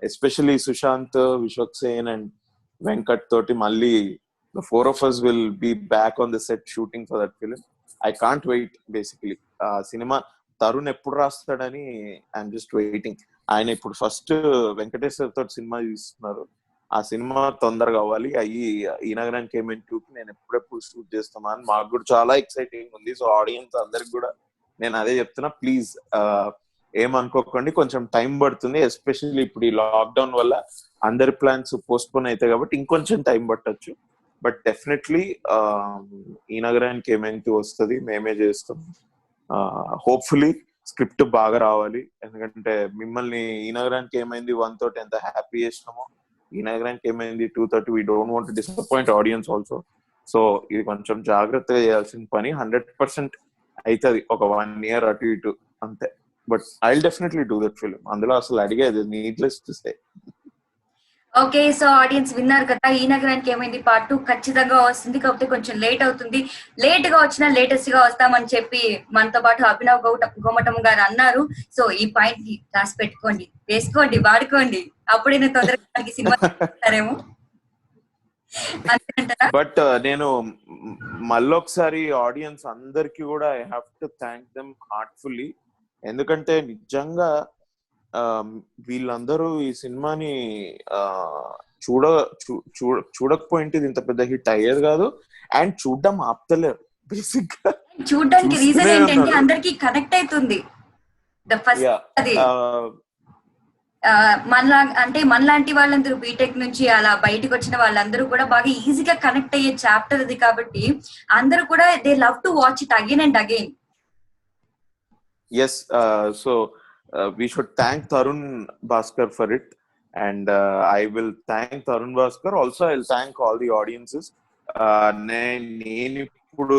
especially Sushant, Vishwak Sen and Venkat Toti Malli. The 4 of us will be back on the set shooting for that film. I can't wait basically. Cinema Tarun eppudu rastadani I'm just waiting. ఆయన ఇప్పుడు first Venkateshwar తోటి cinema తీస్తున్నారు. ఆ cinema తొందరగా అవ్వాలి. ఈ నగరానికి ఏమైనా నేను ఎప్పుడెప్పుడు షూట్ చేస్తామా అని మాకు కూడా చాలా ఎక్సైటింగ్ ఉంది. సో ఆడియన్స్ అందరికి కూడా నేను అదే చెప్తున్నా, ప్లీజ్ ఏమనుకోకండి, కొంచెం టైం పడుతుంది. ఎస్పెషల్లీ ఇప్పుడు ఈ లాక్డౌన్ వల్ల అందరి ప్లాన్స్ పోస్ట్ పోన్ అవుతాయి కాబట్టి ఇంకొంచెం టైం పట్టచ్చు. బట్ డెఫినెట్లీ ఈ నగరానికి ఏమైనా వస్తుంది, మేమే చేస్తాం. హోప్ఫుల్లీ స్క్రిప్ట్ బాగా రావాలి. ఎందుకంటే మిమ్మల్ని ఈ నగరానికి ఏమైంది 1 తోటి ఎంత హ్యాపీ చేసినామో, ఈ నగరానికి ఏమైంది 2 తోటి we don't want to disappoint audience also. So ఇది కొంచెం జాగ్రత్తగా చేయాల్సిన పని. 100% అవుతుంది, ఒక 1 year అటు ఇటు అంతే. But I will definitely do that film. అందులో అసలు అడిగేది needless to say. Okay, so audience విన్నారు కదా, ఈ నగరానికి ఏమైంది పార్ట్ 2 ఖచ్చితంగా వస్తుంది. కాకపోతే కొంచెం లేట్ అవుతుంది. లేట్ గా వచ్చినా లేటెస్ట్ గా వస్తామని చెప్పి మనతో పాటు అభినవ్ గోమటం గారు అన్నారు. సో ఈ పాయింట్ ని రాసి పెట్టుకోండి, వేసుకోండి, వాడుకోండి. అప్పుడే నేను తొందరగా సినిమా చూస్తారేమో. బట్ నేను మళ్ళొకసారి ఆడియన్స్ అందరికి కూడా I have to thank them heartfully. ఎందుకంటే నిజంగా వీళ్ళందరూ ఈ సినిమాని చూడకపోయింటే ఇంత పెద్ద హిట్ అయ్యేది కాదు. అండ్ చూడడం ఆపుతలేరు. బేసిక్ గా చూడడానికి రీజన్ ఏంటంటే అందరికి కనెక్ట్ అవుతుంది. మనలాంటి వాళ్ళందరూ బీటెక్ నుంచి అలా బయటకు వచ్చిన వాళ్ళందరూ కూడా బాగా ఈజీగా కనెక్ట్ అయ్యే చాప్టర్ అది కాబట్టి అందరూ కూడా they love to watch it again and again. Yes, so we should thank Tarun Bhaskar for it, and I will thank Tarun Bhaskar. Also, I'll thank all the audiences. నేను ఇప్పుడు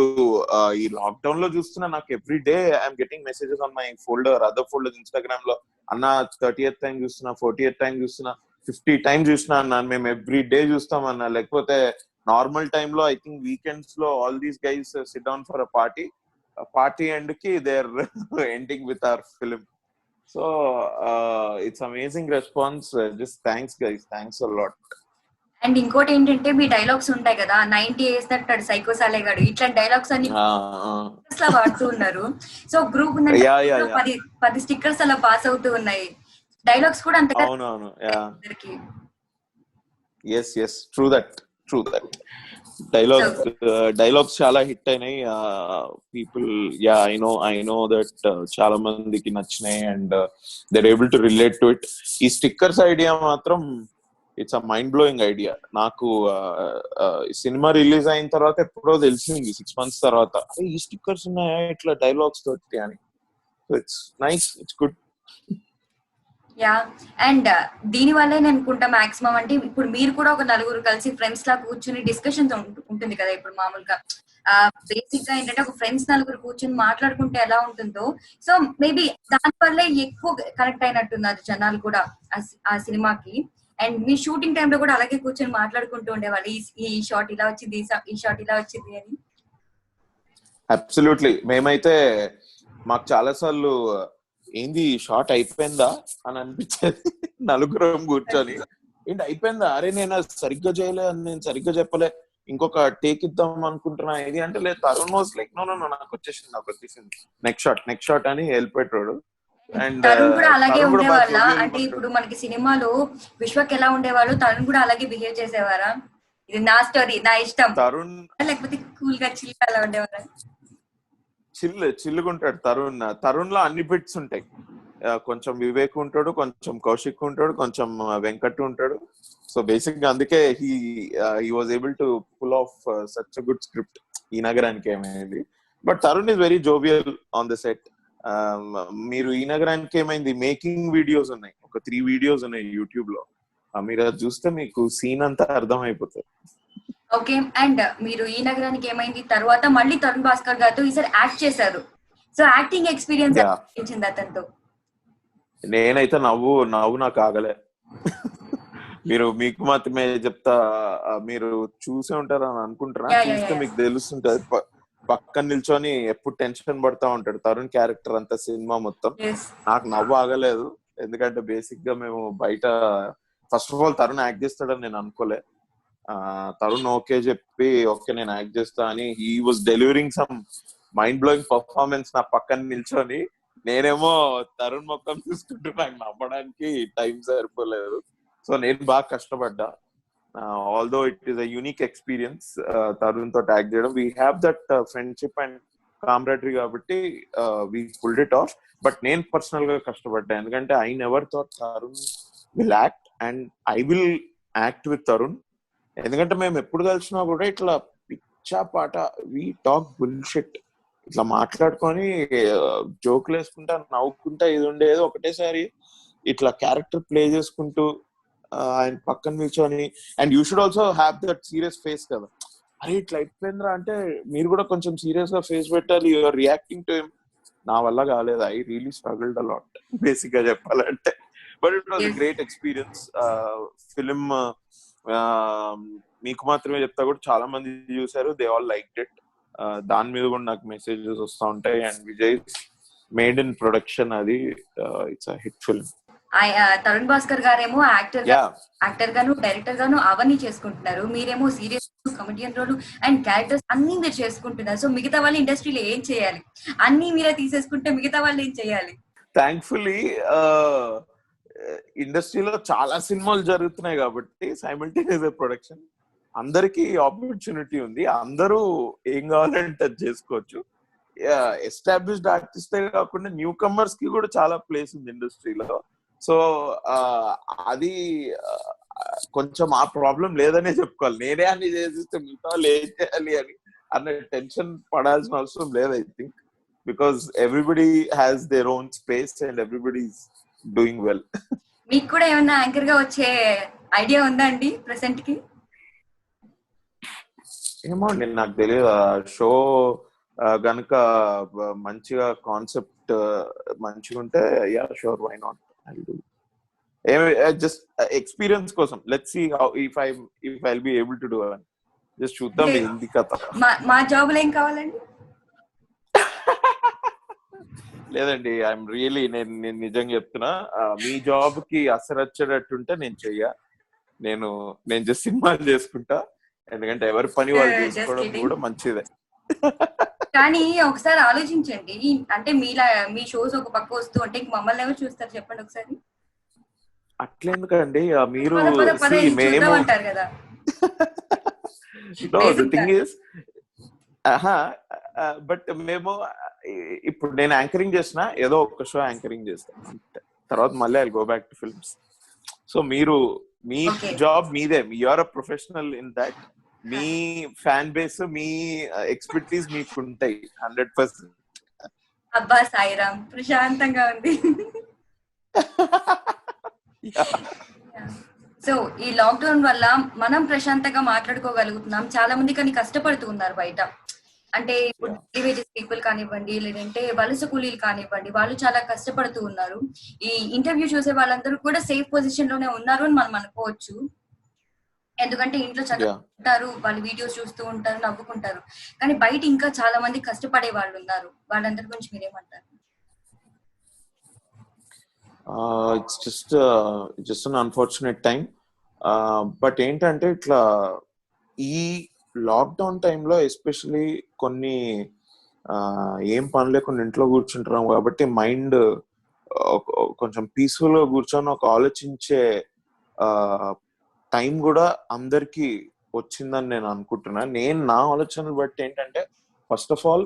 ఈ lockdown లో చూస్తున్నా, నాకు every day I'm getting messages on my folder, other folder Instagram లో. అన్న 30th time చూస్తున్నా, 40th time చూస్తున్నా, 50 times చూస్తున్నా అన్న. మేము ఎవ్రీ డే చూస్తాం అన్న. లేకపోతే నార్మల్ టైమ్ లో ఐ థింక్ వీకెండ్స్ లో all these guys SIT down for a party end ki they're ending with our film. So it's amazing response. Just thanks guys, thanks a lot. And ఇంకోటి ఏంటంటే మీ dialogues ఉంటాయి కదా, 90 వేసినట్టు psycho సాలేగాడు, ఇట్లాంటి dialogues అన్ని వాడుతూ ఉన్నారు. సో గ్రూప్ 10 స్టిక్కర్స్ అలా పాస్ అవుతూ ఉన్నాయి. డైలాగ్స్ కూడా అంతగా. అవునవును, yes, true that. డైలాగ్స్ చాలా హిట్ అయినాయి. పీపుల్ ఐ నో దట్ చాలా మందికి నచ్చినాయి and they are able to relate to it. ఈ స్టిక్కర్స్ ఐడియా మాత్రం it's a mind blowing idea. నాకు సినిమా రిలీజ్ అయిన తర్వాత ఎప్పుడో తెలిసింది 6 months తర్వాత, ఈ స్టిక్కర్స్ ఉన్నాయా ఇట్లా డైలాగ్స్ తోటి అని. It's nice, it's good. Yeah, and దీని వల్లే నేను అనుకుంటా మాక్సిమం, అంటే ఇప్పుడు మీరు కూడా ఒక నలుగురు కలిసి ఫ్రెండ్స్ లా కూర్చుని డిస్కషన్ ఉంటుంది కదా ఇప్పుడు మామూలుగా. బేసిక్ గా ఏంటంటే ఒక ఫ్రెండ్స్ నలుగురు కూర్చుని మాట్లాడుకుంటే ఎలా ఉంటుందో, సో మేబీ దాని వల్లే ఎక్కువ కనెక్ట్ అయినట్టున్నారు జనాలు కూడా ఆ సినిమాకి. అండ్ మీ షూటింగ్ టైంలో కూడా అలాగే కూర్చొని మాట్లాడుకుంటూ ఉండేవాళ్ళు, ఈ షాట్ ఇలా వచ్చింది, ఈ షాట్ ఇలా వచ్చింది అని. అబ్సల్యూట్లీ. మేమైతే మాకు చాలా సార్లు ఏంది షార్ట్ అయిపోయిందా అని అనిపించేది. నలుగురం కూర్చొని ఏంటి అయిపోయిందా, అరే నేను సరిగ్గా చేయలే, నేను సరిగ్గా చెప్పలే, ఇంకొక టేక్ ఇద్దాం అనుకుంటున్నా ఇది అంటే, లేదు తరుణ్ వాస్ లైక్ నో నాకు వచ్చేసింది, నాకు వచ్చేసింది, నెక్స్ట్ షాట్ అని వెళ్ళిపోయాడు. అండ్ తరుణ్ కూడా అలాగే ఉండేవాళ్ళ, అంటే ఇప్పుడు మనకి సినిమాలో విశ్వక్ ఎలా ఉండేవాళ్ళు, తరుణ్ కూడా అలాగే బిహేవ్ చేసేవారా? ఇది నా స్టోరీ, నా ఇష్టం తరుణ్, లేకపోతే కూల్ గా చిల్ అలా ఉండేవారా? చిల్లుగుంటాడు తరుణ్ లో అన్ని బిట్స్ ఉంటాయి. కొంచెం వివేక్ ఉంటాడు, కొంచెం కౌశిక్ ఉంటాడు, కొంచెం వెంకట్ ఉంటాడు. సో బేసిక్ గా అందుకే he was able to pull off such a good script ఈ నగరానికి ఏమైంది. But Tarun is very jovial on the set. మీరు ఈ నగరానికి ఏమైంది మేకింగ్ వీడియోస్ ఉన్నాయి, ఒక 3 videos ఉన్నాయి యూట్యూబ్ లో. మీరు అది చూస్తే మీకు సీన్ అంతా అర్థం అయిపోతుంది. ఓకే, అండ్ మీరు ఈ నగరానికి ఏమైంది తర్వాత మళ్ళీ తరుణ్ భాస్కర్ గారితో ఈసారి యాక్ట్ చేశారు. సో యాక్టింగ్ ఎక్స్పీరియన్స్ అనిపించింది అతనితో? నేనైతే నవ్వు నాకు ఆగలే. మీకు మాత్రమే చెప్తా, మీరు చూసే ఉంటారు అని అనుకుంటారా, చూస్తే మీకు తెలుస్తుంటది. పక్కన నిల్చొని ఎప్పుడు టెన్షన్ పడతా ఉంటాడు తరుణ్ క్యారెక్టర్ అంతా సినిమా మొత్తం. నాకు నవ్వు ఆగలేదు, ఎందుకంటే బేసిక్ గా మేము బయట first of all Tarun act చేస్తాడని నేను అనుకోలే. తరుణ్ ఓకే చెప్పి ఓకే నేను యాక్ట్ చేస్తా అని he was delivering some mind blowing performance నా పక్కన నిల్చొని. నేనేమో తరుణ్ మొత్తం చూసుకుంటూ నాకు నవ్వడానికి టైం సరిపోలేదు. సో నేను బాగా కష్టపడ్డా. Although it is a unique experience Tarun తో యాక్ట్ చేయడం. We have that friendship and camaraderie కాబట్టి we pulled it off. But నేను పర్సనల్ గా కష్టపడ్డా, ఎందుకంటే I never thought Tarun will act and I will act with Tarun. ఎందుకంటే మేము ఎప్పుడు కలిసినా కూడా ఇట్లా పిచ్చా పాట వి టాక్ బుల్షిట్, ఇట్లా మాట్లాడుకొని జోకులు వేసుకుంటా నవ్వుకుంటా ఇది ఉండేది. ఒకటేసారి ఇట్లా క్యారెక్టర్ ప్లే చేసుకుంటూ ఆయన పక్కన నిల్చొని, and you should also have that serious face కదా, అరే ఇట్లా అయిపోయిందిరా అంటే మీరు కూడా కొంచెం సీరియస్ గా ఫేస్ పెట్టాలి. You're reacting to him. నా వల్ల కాలేదు, I really struggled a lot basic గా చెప్పాలంటే. But it was a great experience. Film మీకు మాత్రమే చెప్తా కూడా చాలా మంది చూసారు, దే ఆల్ లైక్డ్ ఇట్. దాని మీద కూడా నాకు మెసేజెస్ వస్తూ ఉంటాయి. And Vijay made in production, అది it's a hit film. Tarun Bhaskar గారేమో యాక్టర్ గాను డైరెక్టర్ గాను అవన్నీ చేసుకుంటున్నారు, మీరేమో serious comedian role and characters అన్ని మీరు చేసుకుంటున్నారు. సో మిగతా వాళ్ళు ఇండస్ట్రీలో ఏం చేయాలి? అన్ని మీరే తీసేసుకుంటే మిగతా వాళ్ళు ఏం చేయాలి? థ్యాంక్ఫుల్లీ ఇండస్ట్రీలో చాలా సినిమాలు జరుగుతున్నాయి కాబట్టి సైమల్టేనియస్ ప్రొడక్షన్ అందరికి ఆపర్చునిటీ ఉంది. అందరూ ఏం కావాలంటే అది చేసుకోవచ్చు. ఎస్టాబ్లిష్డ్ ఆర్టిస్టే కాకుండా న్యూ కమర్స్ కి కూడా చాలా ప్లేస్ ఉంది ఇండస్ట్రీలో. సో అది కొంచెం ఆ ప్రాబ్లం లేదనే చెప్పుకోవాలి. నేనే అన్ని చేసిస్తే మిగతా వాళ్ళు ఏం చేయాలి అని అన్న టెన్షన్ పడాల్సిన అవసరం లేదు. I think because everybody has their own space and everybody is doing well. మీకు కూడా ఏమన్నా యాంకర్ గా వచ్చే ఐడియా ఉందా అండి ప్రెసెంట్ కి? ఏమో అండి, నాకు తెలియదు. షో గనుక మంచిగా కాన్సెప్ట్ మంచిగా ఉంటే yeah sure, why not, I do. Just experience కోసం let's see how if I'll be able to do అని జస్ట్ చూద్దాం. హిందీ కథ మా జాబ్ లో ఏం కావాలండి? లేదండి, ఐఎమ్ రియలీ నేను నిజంగా చెప్తున్నా, మీ జాబ్ కి అసరచ్చేటట్టుంటే నేను చెయ్యా. నేను జస్ట్ సినిమాలు చేసుకుంటా, ఎందుకంటే ఎవరి పని వాళ్ళు చేసుకోవడం కూడా మంచిదే. కానీ ఒకసారి ఆలోచించండి, అంటే మీ షోస్ ఒక పక్క వస్తూ అంటే మమ్మల్ని ఎవరు చూస్తారు చెప్పండి ఒకసారి. అట్లెందుకండి, మీరు అంటారు కదా. బట్ మేము ఇప్పుడు నేను యాంకరింగ్ చేసిన ఏదో ఒక షో యాంకరింగ్ చేస్తాను, తర్వాత మళ్ళీ I go back to films. So మీరు మీ Okay. జాబ్ మీదే, you're a professional in that. మీ ఫ్యాన్ బేస్, మీ ఎక్స్పర్టీస్ మీకు ఉంటాయి 100%. అబ్బా సాయిరామ్, ప్రశాంతంగా ఉంది. సో ఈ లాక్డౌన్ వల్ల మనం ప్రశాంతంగా మాట్లాడుకోగలుగుతున్నాం. చాలా మంది కానీ కష్టపడుతూ ఉన్నారు బయట. అంటే ఇప్పుడు వేజెస్ పీపుల్ కానివ్వండి, లేదంటే వలస కూలీలు కానివ్వండి, వాళ్ళు చాలా కష్టపడుతూ ఉన్నారు. ఈ ఇంటర్వ్యూ చూసే వాళ్ళందరూ కూడా సేఫ్ పొజిషన్ లోనే ఉన్నారు అని మనం అనుకోవచ్చు. ఎందుకంటే ఇంట్లో చదువుకుంటారు, వాళ్ళు వీడియోస్ చూస్తూ ఉంటారు, నవ్వుకుంటారు. కానీ బయట ఇంకా చాలా మంది కష్టపడే వాళ్ళు ఉన్నారు. వాళ్ళందరి గురించి మీరేమంటారు? It's just an unfortunate time. But ఏంటంటే ఇట్లా ఈ లాక్డౌన్ టైంలో ఎస్పెషలీ కొన్ని ఏం పని లేకుండా ఇంట్లో కూర్చుంటున్నాం కాబట్టి మైండ్ కొంచెం పీస్ఫుల్ గా కూర్చొని ఒక ఆలోచించే టైం కూడా అందరికి వచ్చిందని నేను అనుకుంటున్నా. నేను నా ఆలోచనలు బట్టి ఏంటంటే, ఫస్ట్ ఆఫ్ ఆల్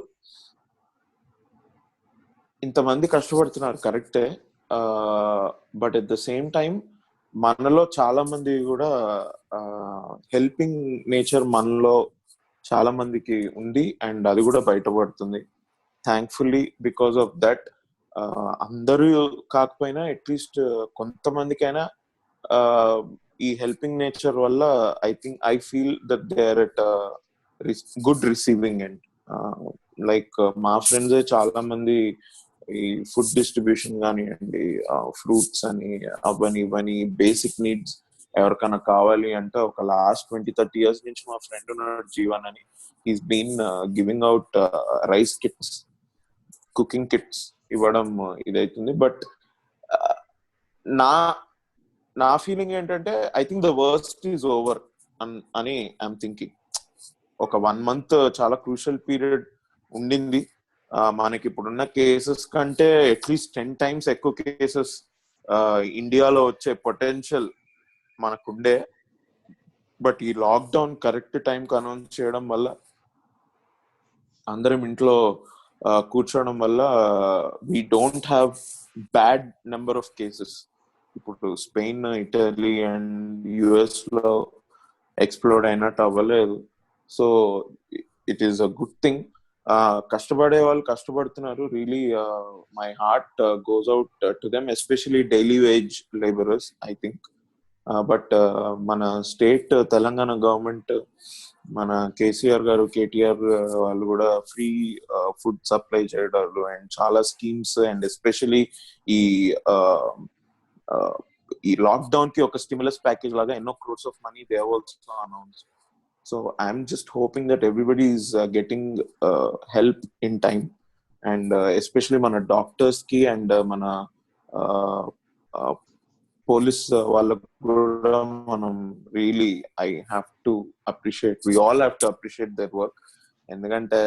ఇంతమంది కష్టపడుతున్నారు కరెక్టే, but at the same time మనలో చాలా మంది కూడా హెల్పింగ్ నేచర్ మనలో చాలా మందికి ఉంది, అండ్ అది కూడా బయటపడుతుంది థ్యాంక్ఫుల్లీ. బికాస్ ఆఫ్ దట్ అందరూ కాకపోయినా అట్లీస్ట్ కొంతమందికైనా ఈ హెల్పింగ్ నేచర్ వల్ల I feel that they are at good receiving end. Like మా ఫ్రెండ్స్ చాలా మంది ఈ ఫుడ్ డిస్ట్రిబ్యూషన్ కానివ్వండి, ఫ్రూట్స్ అని అవని ఇవని బేసిక్ నీడ్స్ ఎవరికైనా కావాలి అంటే, ఒక లాస్ట్ 20-30 years నుంచి మా ఫ్రెండ్ ఉన్నాడు జీవన్ అని, he's been giving out rice kits, cooking kits ఇవ్వడం ఇదైతుంది. బట్ నా ఫీలింగ్ ఏంటంటే, I think the worst is over అని ఐఎమ్ థింకింగ్. ఒక 1 month చాలా క్రూషియల్ పీరియడ్ ఉండింది. మనకి ఇప్పుడున్న కేసెస్ కంటే అట్లీస్ట్ 10 times ఎక్కువ కేసెస్ ఇండియాలో వచ్చే పొటెన్షియల్ మనకుండే. బట్ ఈ లాక్డౌన్ కరెక్ట్ టైంకి అనౌన్స్ చేయడం వల్ల, అందరం ఇంట్లో కూర్చోవడం వల్ల, we don't have bad number of cases. ఇప్పుడు స్పెయిన్, ఇటలీ అండ్ యుఎస్ లో ఎక్స్ప్లోడ్ అయినట్టు అవ్వలేదు. So it is a good thing. కష్టపడే వాళ్ళు కష్టపడుతున్నారు. Really my heart goes out to them, especially daily wage labourers I think. But మన state Telangana government, మన కేసీఆర్ గారు, కేటీఆర్ వాళ్ళు కూడా ఫ్రీ ఫుడ్ సప్లై చేయడాలు అండ్ చాలా స్కీమ్స్, అండ్ ఎస్పెషలీ ఈ లాక్డౌన్ కి ఒక స్టిమ్యులస్ ప్యాకేజ్ లాగా ఎన్నో crores of money they have also announced. So I'm just hoping that everybody is getting help in time, and especially mana doctors ki and mana police వాళ్ళకు కూడా మనం really I have to appreciate, we all have to appreciate their work. ఎందుకంటే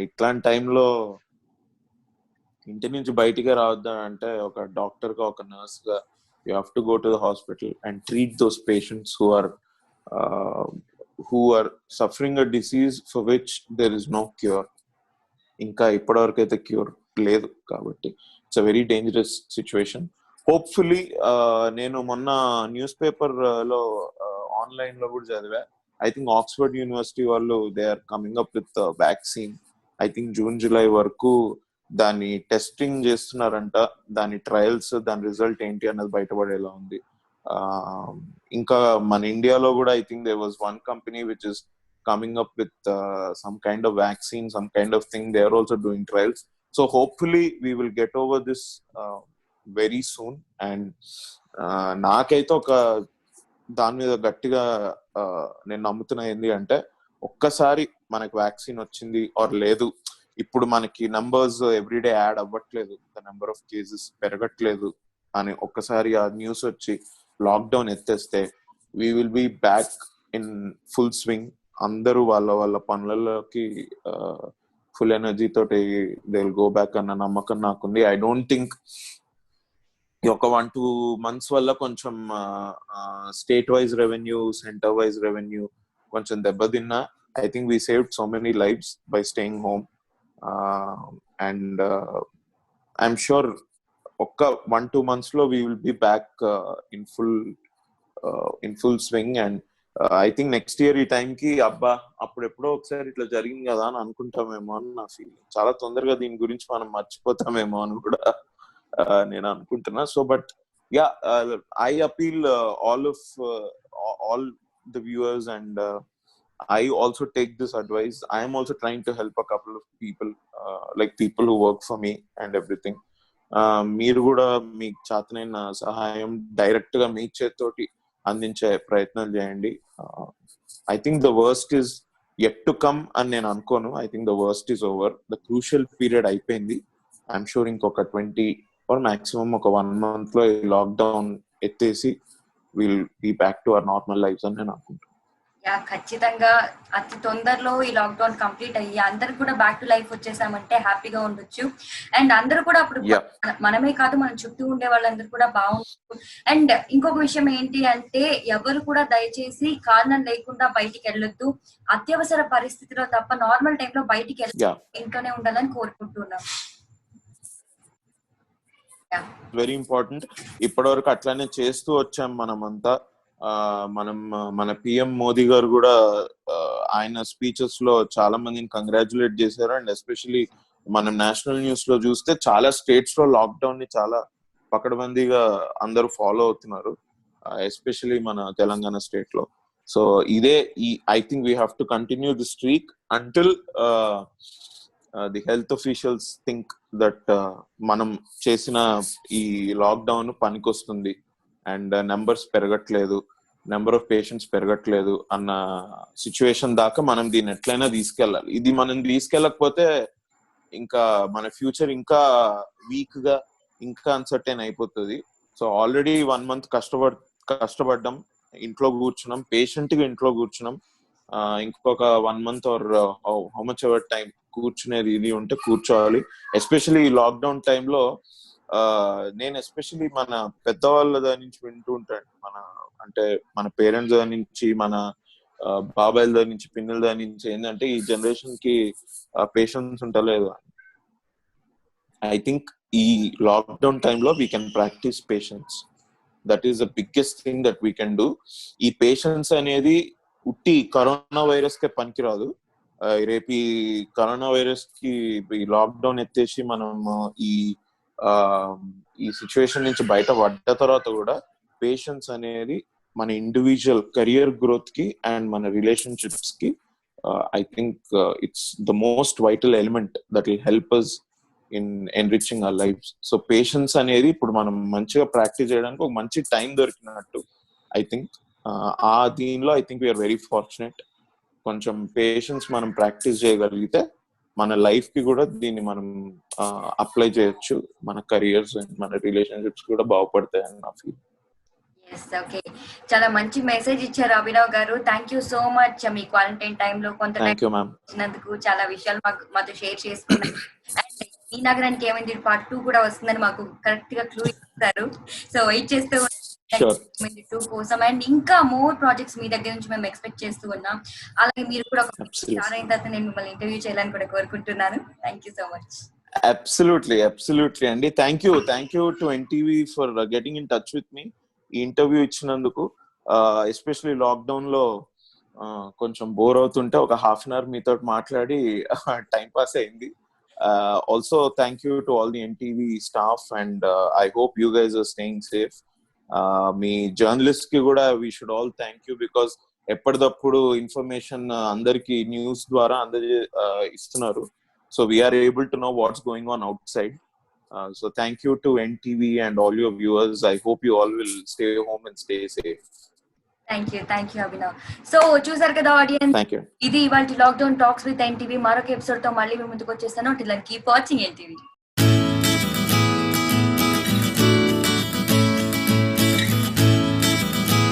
ఇట్లాంటి టైంలో ఇంటి నుంచి బయటికి రావద్దు అంటే, ఒక డాక్టర్ గా, ఒక నర్స్ గా, you have to go to the hospital and treat those patients who are suffering a disease for which there is no cure. ఇంకా ఇప్పటివరకు అయితే క్యూర్ లేదు కాబట్టి it's a very dangerous situation. Hopefully నేను మొన్న న్యూస్ పేపర్ లో online లో కూడా చదివా. ఐ థింక్ ఆక్స్ఫర్డ్ యూనివర్సిటీ వాళ్ళు they are coming up with vaccine. I think June-July వరకు దాన్ని టెస్టింగ్ చేస్తున్నారంట. దాని ట్రయల్స్, దాని రిజల్ట్ ఏంటి అన్నది బయటపడేలా ఉంది. ఇంకా మన ఇండియాలో కూడా I think there was one company which is coming up with some kind of vaccine, some kind of thing. They are also doing trials. So hopefully we will get over this very soon. And నాకైతే ఒక దాని మీద గట్టిగా నేను నమ్ముతున్నా ఏంటి అంటే, ఒక్కసారి మనకు వ్యాక్సిన్ వచ్చింది ఆర్ లేదు, ఇప్పుడు మనకి నంబర్స్ ఎవ్రీడే యాడ్ అవ్వట్లేదు, ద నెంబర్ ఆఫ్ కేసెస్ పెరగట్లేదు అని ఒక్కసారి ఆ న్యూస్ వచ్చి లాక్డౌన్ ఎత్తేస్తే, we will be back in full swing. అందరూ వాళ్ళ పనులలోకి ఫుల్ ఎనర్జీ తోటి దే విల్ గో బ్యాక్ అన్న నమ్మకం నాకుంది. ఐ డోంట్ థింక్ ఒక 1-2 months వల్ల కొంచెం state wise revenue, centre wise revenue కొంచెం దెబ్బతిన్నా, I think we saved so many lifes by staying home. And I'm sure ఒక్క 1-2 months లో we will be back in full in full swing. And I think next year ఈ టైంకి అబ్బా అప్పుడెప్పుడో ఒకసారి ఇట్లా జరిగింది కదా అని అనుకుంటామేమో అని నా ఫీలింగ్. చాలా తొందరగా దీని గురించి మనం మర్చిపోతామేమో అని కూడా నేను అనుకుంటున్నా. So but yeah, I appeal all the viewers, and I also take this advice. I am also trying to help a couple of people, like people who work for me and everything. మీరు కూడా మీకు చేతనైన సహాయం direct గా మీ చేతితోటి అందించే ప్రయత్నాలు చేయండి. I think the worst is yet to come అని నేను అనుకోను. I think the worst is over. The crucial period అయిపోయింది. ఐఎమ్ షూర్ ఇంకొక 20 or maximum ఒక 1 month లో ఈ లాక్డౌన్ ఎత్తేసి will be back to our normal lifes అని నేను అనుకుంటున్నాను. యా, ఖచ్చితంగా అతి తొందరలో ఈ లాక్డౌన్ కంప్లీట్ అయ్యి అందరు కూడా బ్యాక్ టు లైఫ్ వచ్చేసామంటే హ్యాపీగా ఉండొచ్చు. అండ్ అందరూ కూడా అప్పుడు మనమే కాదు మన చుట్టూ ఉండే వాళ్ళందరూ కూడా బాగుంటారు. అండ్ ఇంకొక విషయం ఏంటి అంటే ఎవరు కూడా దయచేసి కారణం లేకుండా బయటికి వెళ్ళొద్దు. అత్యవసర పరిస్థితిలో తప్ప నార్మల్ టైంలో బయటికి వెళ్ళి ఇంట్లోనే ఉండాలని కోరుకుంటున్నాం. Very important. ఇప్పటివరకు అట్లానే చేస్తూ వచ్చాం మనమంతా. మన పిఎం మోదీ గారు కూడా ఆయన స్పీచెస్ లో చాలా మందిని కంగ్రాచులేట్ చేశారు. అండ్ ఎస్పెషలీ మనం నేషనల్ న్యూస్ లో చూస్తే చాలా స్టేట్స్ లో లాక్డౌన్ ని చాలా పకడ్బందీగా అందరూ ఫాలో అవుతున్నారు, ఎస్పెషలీ మన తెలంగాణ స్టేట్ లో. సో ఇదే I think we have to continue the streak until the health officials think that మనం చేసిన ఈ లాక్డౌన్ పనికొస్తుంది అండ్ నెంబర్స్ పెరగట్లేదు, నెంబర్ ఆఫ్ పేషెంట్స్ పెరగట్లేదు అన్న సిచ్యువేషన్ దాకా మనం దీన్ని ఎట్లయినా తీసుకెళ్ళాలి. ఇది మనం తీసుకెళ్ళకపోతే ఇంకా మన ఫ్యూచర్ ఇంకా వీక్ గా ఇంకా అన్సర్టైన్ అయిపోతుంది. సో ఆల్రెడీ 1 month కష్టపడ్డాం, ఇంట్లో కూర్చున్నాం, పేషెంట్ గా ఇంట్లో కూర్చున్నాం. ఇంకొక 1 month or how much ever time కూర్చునేది ఇది ఉంటే కూర్చోవాలి. ఎస్పెషలీ ఈ లాక్డౌన్ టైంలో నేను ఎస్పెషలీ మన పెద్దవాళ్ళ దాని నుంచి వింటూ ఉంటాను, మన పేరెంట్స్ దాని నుంచి, మన బాబాయిల దాని నుంచి, పిన్నెల దాని నుంచి ఏంటంటే ఈ జనరేషన్ కి పేషెన్స్ ఉంటలేదు. ఐ థింక్ ఈ లాక్డౌన్ టైంలో we can practice patience. That is the biggest thing that we can do. ఈ పేషెన్స్ అనేది ఉట్టి కరోనా వైరస్ కే పనికిరాదు. రేపు ఈ కరోనా వైరస్ కి ఈ లాక్డౌన్ ఎత్తేసి మనం ఈ సిచ్యువేషన్ నుంచి బయట పడ్డ తర్వాత కూడా పేషెన్స్ అనేది మన ఇండివిజువల్ కెరియర్ గ్రోత్ కి అండ్ మన రిలేషన్షిప్స్ కి I think it's the most vital element that will help us in enriching our lives. So patience అనేది ఇప్పుడు మనం మంచిగా ప్రాక్టీస్ చేయడానికి ఒక మంచి టైం దొరికినట్టు ఐ థింక్. దీనిలో I think we're very fortunate. కొంచెం పేషెన్స్ మనం ప్రాక్టీస్ చేయగలిగితే మన లైఫ్ కి కూడా దీన్ని మనం అప్లై చేయొచ్చు, మన కెరియర్స్ అండ్ మన రిలేషన్షిప్స్ కూడా బాగుపడతాయి అని నా ఫీల్. ఓకే, చాలా మంచి మెసేజ్ ఇచ్చారు అభినవ్ గారు. Thank you so much. Me quarantine టైంలో కొంత ఇచ్చినందుకు చాలా విషయాలు మాతో షేర్ చేసుకున్నారు. ఈ నగరానికి ఏమైంది పార్ట్ 2 కూడా వస్తుందని మాకు కరెక్ట్ గా క్లూ ఇస్తారు. సో వెయిట్ చేస్తూ 2 కోసం అండ్ ఇంకా మోర్ ప్రాజెక్ట్స్ మీ దగ్గర నుంచి మేము ఎక్స్పెక్ట్ చేస్తూ ఉన్నాం. అలాగే మీరు కూడా స్టార్ అయిన తర్వాత నేను మిమ్మల్ని ఇంటర్వ్యూ చేయాలని కూడా కోరుకుంటున్నాను. Thank you so much. Absolutely అండి. Thank you to NTV for getting in touch with me. ఈ ఇంటర్వ్యూ ఇచ్చినందుకు. ఎస్పెషలీ లాక్డౌన్ లో కొంచెం బోర్ అవుతుంటే ఒక హాఫ్ అన్ అవర్ మీతో మాట్లాడి టైం పాస్ అయింది. Also thank you to all the NTV staff and I hope you guys are staying safe. Me journalist కి కూడా we should all thank you because ఎప్పటికప్పుడు ఇన్ఫర్మేషన్ అందరికి news ద్వారా ఇస్తున్నారు. So we are able to know what's going on outside. So thank you to NTV and all your viewers. I hope you all will stay home and stay safe. Thank you Abhinav. So చూసారు కదా audience, ఇది ఇవాళ lockdown talks with NTV. మరొక episode తో మళ్ళీ మీ ముందుకు వచ్చేస్తాను. Till then keep watching NTV.